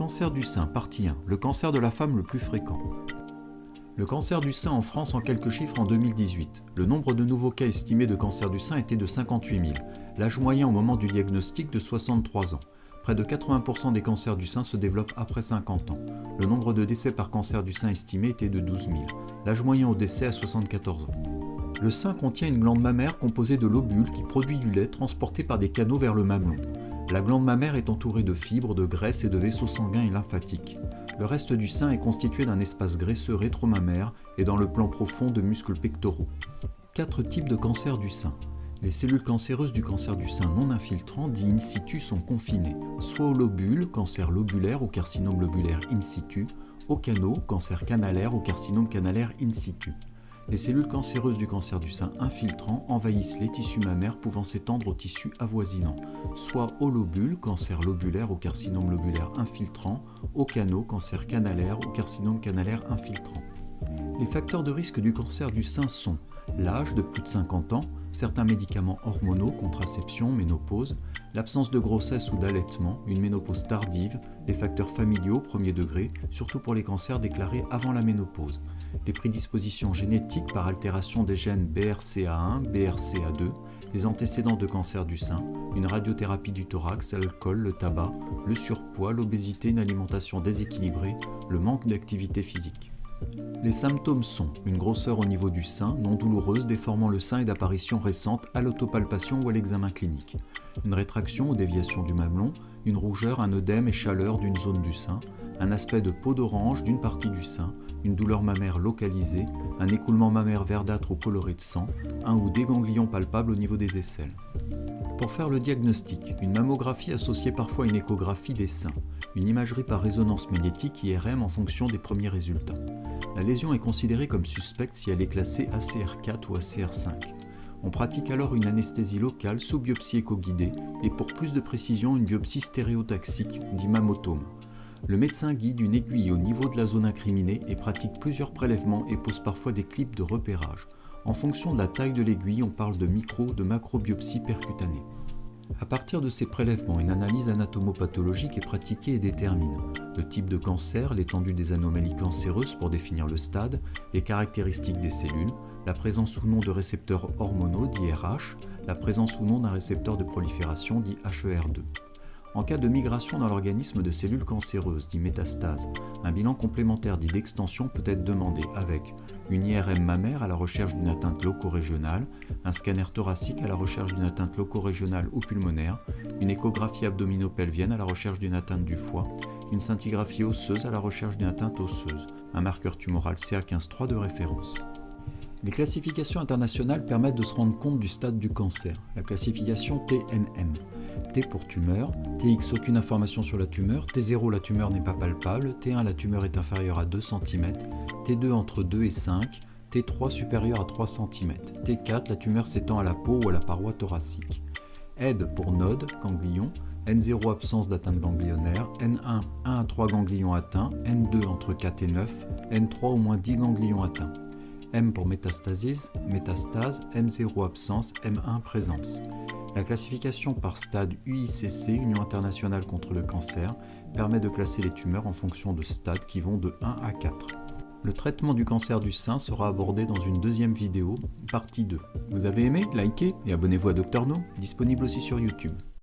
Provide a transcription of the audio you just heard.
Cancer du sein, partie 1. Le cancer de la femme le plus fréquent. Le cancer du sein en France en quelques chiffres en 2018. Le nombre de nouveaux cas estimés de cancer du sein était de 58 000. L'âge moyen au moment du diagnostic de 63 ans. Près de 80% des cancers du sein se développent après 50 ans. Le nombre de décès par cancer du sein estimé était de 12 000. L'âge moyen au décès à 74 ans. Le sein contient une glande mammaire composée de lobules qui produit du lait transporté par des canaux vers le mamelon. La glande mammaire est entourée de fibres, de graisse et de vaisseaux sanguins et lymphatiques. Le reste du sein est constitué d'un espace graisseux rétromammaire et dans le plan profond de muscles pectoraux. 4 types de cancer du sein. Les cellules cancéreuses du cancer du sein non infiltrant, dit in situ, sont confinées, soit aux lobules, cancer lobulaire ou carcinome lobulaire in situ, aux canaux, cancer canalaire ou carcinome canalaire in situ. Les cellules cancéreuses du cancer du sein infiltrant envahissent les tissus mammaires pouvant s'étendre aux tissus avoisinants, soit aux lobules, cancer lobulaire ou carcinome lobulaire infiltrant, aux canaux, cancer canalaire ou carcinome canalaire infiltrant. Les facteurs de risque du cancer du sein sont l'âge de plus de 50 ans, certains médicaments hormonaux, contraception, ménopause, l'absence de grossesse ou d'allaitement, une ménopause tardive, les facteurs familiaux premier degré, surtout pour les cancers déclarés avant la ménopause, les prédispositions génétiques par altération des gènes BRCA1, BRCA2, les antécédents de cancer du sein, une radiothérapie du thorax, l'alcool, le tabac, le surpoids, l'obésité, une alimentation déséquilibrée, le manque d'activité physique. Les symptômes sont une grosseur au niveau du sein, non douloureuse, déformant le sein et d'apparition récente à l'autopalpation ou à l'examen clinique. Une rétraction ou déviation du mamelon, une rougeur, un œdème et chaleur d'une zone du sein, un aspect de peau d'orange d'une partie du sein, une douleur mammaire localisée, un écoulement mammaire verdâtre ou coloré de sang, un ou des ganglions palpables au niveau des aisselles. Pour faire le diagnostic, une mammographie associée parfois à une échographie des seins, une imagerie par résonance magnétique IRM en fonction des premiers résultats. La lésion est considérée comme suspecte si elle est classée ACR4 ou ACR5. On pratique alors une anesthésie locale sous biopsie écho-guidée et pour plus de précision une biopsie stéréotaxique, dit mammotome. Le médecin guide une aiguille au niveau de la zone incriminée et pratique plusieurs prélèvements et pose parfois des clips de repérage. En fonction de la taille de l'aiguille, on parle de micro- ou de macrobiopsie percutanée. À partir de ces prélèvements, une analyse anatomopathologique est pratiquée et détermine le type de cancer, l'étendue des anomalies cancéreuses pour définir le stade, les caractéristiques des cellules, la présence ou non de récepteurs hormonaux, dit RH, la présence ou non d'un récepteur de prolifération, dit HER2. En cas de migration dans l'organisme de cellules cancéreuses, dit métastase, un bilan complémentaire dit d'extension peut être demandé avec une IRM mammaire à la recherche d'une atteinte loco-régionale, un scanner thoracique à la recherche d'une atteinte loco-régionale ou pulmonaire, une échographie abdominopelvienne à la recherche d'une atteinte du foie, une scintigraphie osseuse à la recherche d'une atteinte osseuse, un marqueur tumoral CA15-3 de référence. Les classifications internationales permettent de se rendre compte du stade du cancer. La classification TNM. T pour tumeur, TX aucune information sur la tumeur, T0 la tumeur n'est pas palpable, T1 la tumeur est inférieure à 2 cm, T2 entre 2 et 5, T3 supérieur à 3 cm, T4 la tumeur s'étend à la peau ou à la paroi thoracique. ED pour node, ganglion, N0 absence d'atteinte ganglionnaire, N1 1 à 3 ganglions atteints, N2 entre 4 et 9, N3 au moins 10 ganglions atteints. M pour métastasis, métastase, M0 absence, M1 présence. La classification par stade UICC, Union internationale contre le cancer, permet de classer les tumeurs en fonction de stades qui vont de 1 à 4. Le traitement du cancer du sein sera abordé dans une deuxième vidéo, partie 2. Vous avez aimé? Likez et abonnez-vous à Dr No, disponible aussi sur YouTube.